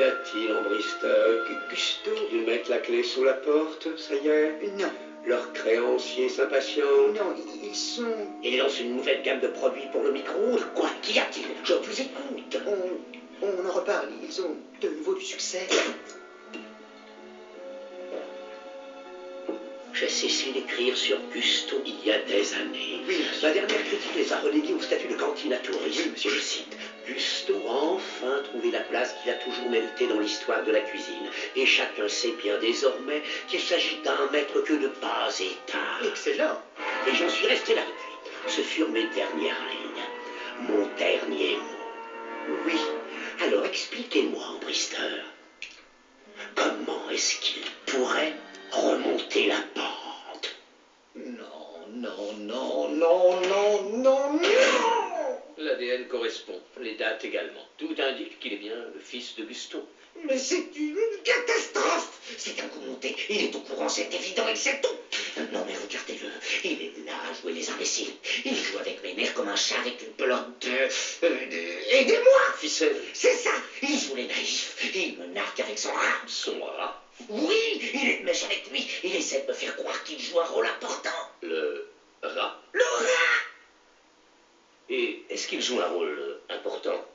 Qu'y a-t-il en Bristol? Gusto? Ils mettent la clé sous la porte, ça y est? Non. Leurs créanciers s'impatientent. Non, ils sont... Ils lancent une nouvelle gamme de produits pour le micro-ondes. Quoi? Qu'y a-t-il? Je vous écoute. On en reparle. Ils ont de nouveau du succès. J'ai cessé d'écrire sur Gusto il y a des années. Oui, ma dernière critique les a relégués au statut de cantine à tourisme. Oui, monsieur. Je cite, Gusto a enfin trouvé la place qu'il a toujours méritée dans l'histoire de la cuisine. Et chacun sait bien désormais qu'il s'agit d'un maître que de pas et tard. Excellent. Et j'en suis resté là depuis. Ce furent mes dernières lignes. Mon dernier mot. Oui. Alors expliquez-moi, Brister, comment est-ce qu'il pourrait remonter la pente? Non, non, non, non, non, non, non. L'ADN correspond, les dates également. Tout indique qu'il est bien le fils de Gusto. Mais c'est une catastrophe. C'est un coup monté. Il est au courant, c'est évident, il sait tout. Non, mais regardez-le. Il est là à jouer les imbéciles. Il joue avec mes nerfs comme un chat avec une pelote Aidez-moi. Ficelle. C'est ça. Il joue les naïfs. Il me nargue avec son rat. Son rat. Oui, il est de mèche avec lui. Il essaie de me faire croire qu'il joue un rôle important. Le rat. Le rat. Et est-ce qu'il joue un rôle important?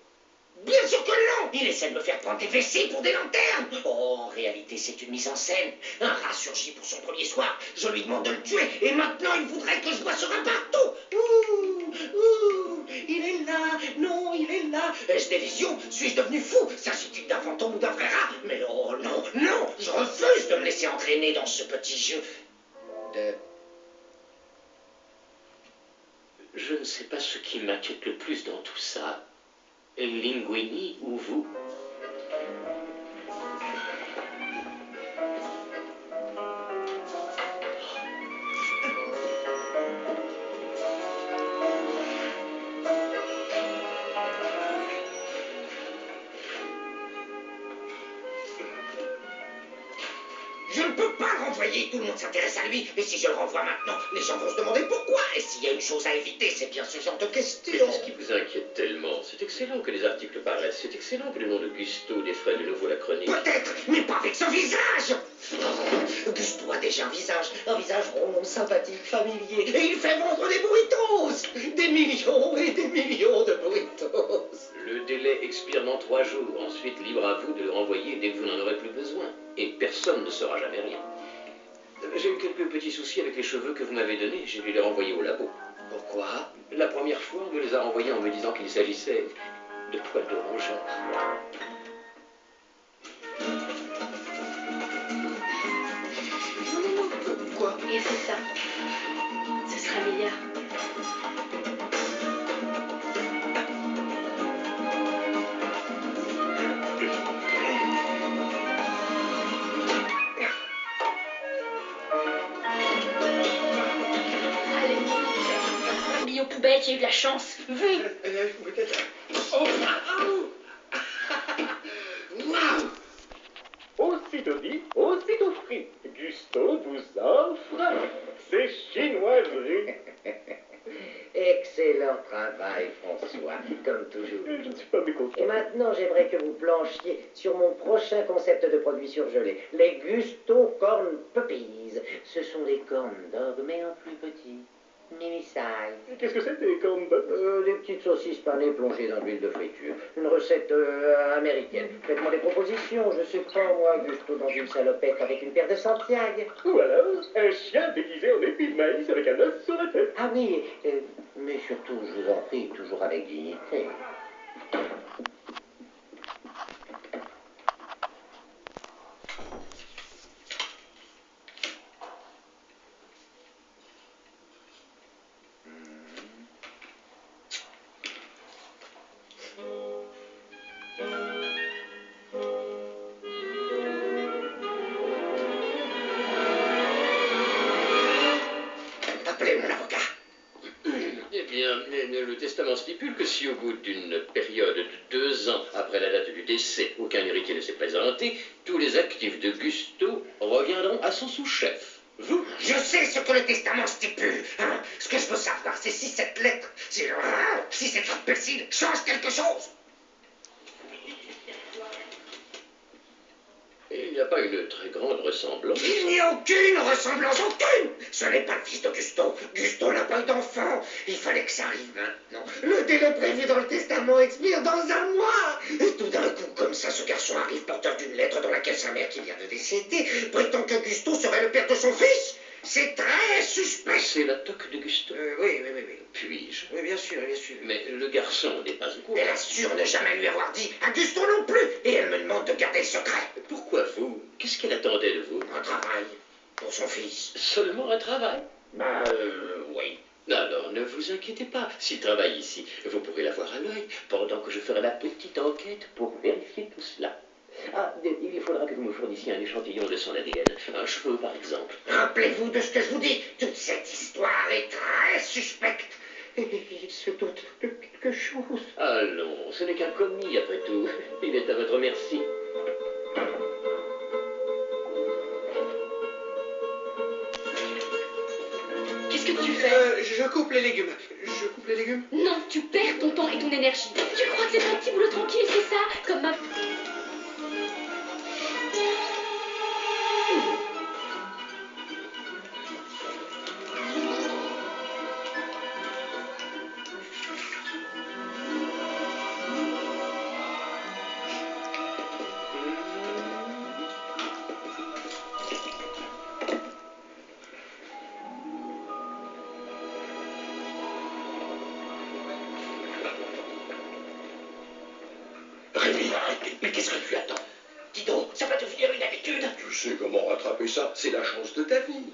Bien sûr que non. Il essaie de me faire prendre des vessies pour des lanternes. Oh, en réalité, c'est une mise en scène. Un rat surgit pour son premier soir. Je lui demande de le tuer. Et maintenant, il voudrait que je vois ce rat partout. Ouh, il est là. Non, il est là. Est-ce des visions? Suis-je devenu fou? S'agit-il d'un fantôme ou d'un vrai rat? Mais oh, non, non. Je refuse de me laisser entraîner dans ce petit jeu de... Je ne sais pas ce qui m'inquiète le plus dans tout ça. Linguini ou vous? Je ne peux pas le renvoyer, tout le monde s'intéresse à lui. Et si je le renvoie maintenant, les gens vont se demander pourquoi. Et s'il y a une chose à éviter, c'est bien ce genre de questions. Qu'est-ce qui vous inquiète tellement? C'est excellent que les articles paraissent. C'est excellent que le nom de Gusto défraie de nouveau la chronique. Peut-être, mais pas avec ce visage. Oh, Gusto a déjà un visage rond, sympathique, familier. Et il fait vendre des burritos. Des millions et des millions de burritos. Le délai expire dans 3 jours. Ensuite, libre à vous de le renvoyer dès que vous n'en aurez plus besoin. Et personne ne saura jamais rien. J'ai eu quelques petits soucis avec les cheveux que vous m'avez donnés. J'ai dû les renvoyer au labo. Pourquoi? La première fois, on me les a renvoyés en me disant qu'il s'agissait de poils de rongeur. Quoi? Et c'est ça. Ce sera meilleur. Allez, aux poubelles, j'ai eu de la chance. Vu. Oh, Aussitôt dit, aussitôt pris. Gusto vous offre ses chinoiseries. Excellent travail, François, comme toujours. Je ne suis pas mécontent. Et maintenant, j'aimerais que vous planchiez sur mon prochain concept de produit surgelé, les Gusto Corn Puppies. Ce sont des corn dogs, mais en plus petits. Mini size. Qu'est-ce que c'est des corn dogs? Des petites saucisses panées plongées dans l'huile de friture. Une recette américaine. Faites-moi des propositions. Je sais pas, moi, Gusto dans une salopette avec une paire de Santiago. Ou alors, un chien déguisé en épi de maïs avec un os sur la tête. Ah oui, mais surtout, je vous en prie, toujours avec dignité. appelez mon avocat. Eh bien, le testament stipule que si au bout d'une période de 2 ans après la date du décès, aucun héritier ne s'est présenté, tous les actifs de Gusto reviendront à son sous-chef. Vous? Je sais ce que le testament stipule. Hein. Ce que je veux savoir, c'est si cette lettre, si cet imbécile change quelque chose. Il n'y a pas une très grande ressemblance. Il n'y a aucune ressemblance, aucune. Ce n'est pas le fils de Gusto. Gusto n'a pas eu d'enfant. Il fallait que ça arrive maintenant. Le délai prévu dans le testament expire dans un mois. Et tout d'un coup, comme ça, ce garçon arrive porteur d'une lettre dans laquelle sa mère, qui vient de décéder, prétend que Gusto serait le père de son fils. C'est très suspect. C'est la toque de Gusto. Oui. Puis-je? Oui, bien sûr. Mais le garçon n'est pas au courant. Elle assure ne jamais lui avoir dit à Gusto non plus. Et elle me demande de garder le secret. Pourquoi vous? Qu'est-ce qu'elle attendait de vous? Un travail pour son fils. Seulement un travail? Oui. Alors, ne vous inquiétez pas. S'il travaille ici, vous pourrez l'avoir à l'œil pendant que je ferai ma petite enquête pour vérifier tout cela. Ah, il faudra que vous me fournissiez un échantillon de son ADN. Un cheveu, par exemple. Rappelez-vous de ce que je vous dis. Toute cette histoire est très suspecte. Et il se doute de quelque chose. Allons, ce n'est qu'un commis, après tout. Il est à votre merci. Qu'est-ce que tu fais? Je coupe les légumes. Non, tu perds ton temps et ton énergie. Tu crois que c'est un petit boulot tranquille, c'est ça? Comme ma... Rémi, mais qu'est-ce que tu attends? Dis donc, ça va devenir une habitude. Tu sais comment rattraper ça? C'est la chance de ta vie.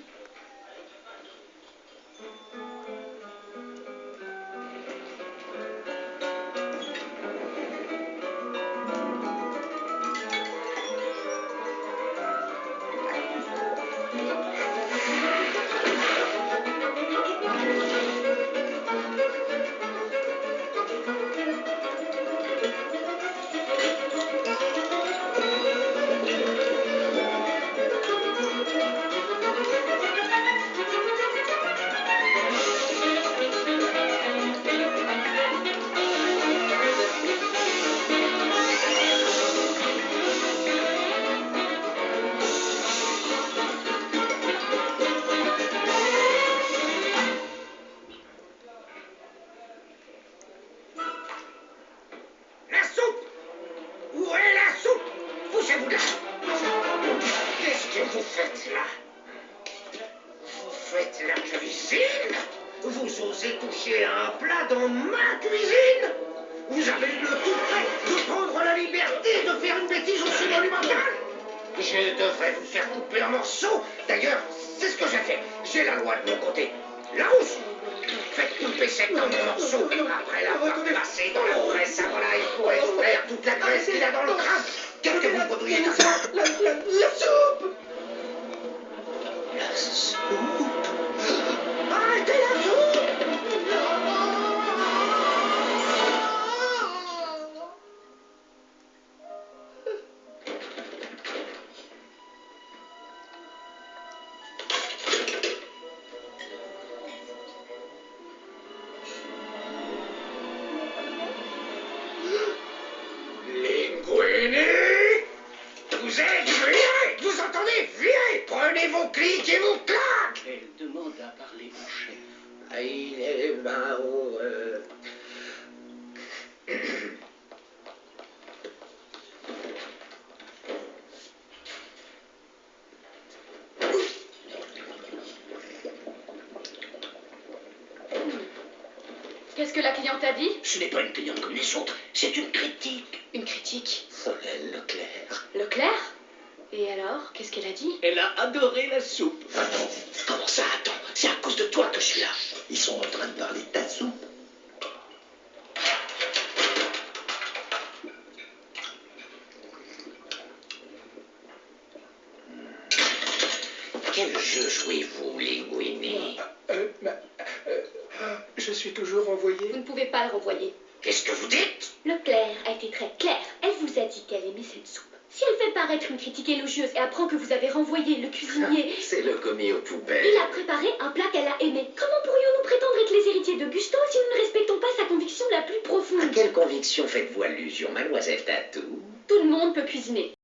La soupe! Où est la soupe? Poussez-vous là! Qu'est-ce que vous faites là? Vous faites la cuisine? Vous osez toucher à un plat dans ma cuisine? Vous avez eu le tout près de prendre la liberté de faire une bêtise aussi monumentale? Je devrais vous faire couper en morceaux. D'ailleurs, c'est ce que j'ai fait. J'ai la loi de mon côté. La rousse! Faites couper cet homme en morceaux après l'avoir placé dans la presse à volaille pour extraire toute la graisse qu'il a dans le crâne. Qu'est-ce que vous bredouillez tout ça? La soupe! La soupe? Arrêtez la soupe! Linguini! Vous êtes virés! Vous entendez? Virés! Prenez vos clics et vos claques! Elle demande à parler mon chef. Il est marrant. Qu'est-ce que la cliente a dit? Ce n'est pas une cliente comme les autres, c'est une critique. Une critique. Solène Leclerc. Leclerc? Et alors, qu'est-ce qu'elle a dit? Elle a adoré la soupe. Attends, comment ça attends? C'est à cause de toi que je suis là. Ils sont en train de parler de ta soupe. Quel jeu jouez-vous, Linguini? Je suis toujours envoyé. Vous ne pouvez pas le renvoyer. Qu'est-ce que vous dites? Leclerc a été très claire. Elle vous a dit qu'elle aimait cette soupe. Si elle fait paraître une critique élogieuse et apprend que vous avez renvoyé le cuisinier, C'est le commis aux poubelles. il a préparé un plat qu'elle a aimé. Comment pourrions-nous prétendre être les héritiers de Gusto si nous ne respectons pas sa conviction la plus À profonde? quelle conviction faites-vous allusion, mademoiselle Tatou? Tout le monde peut cuisiner.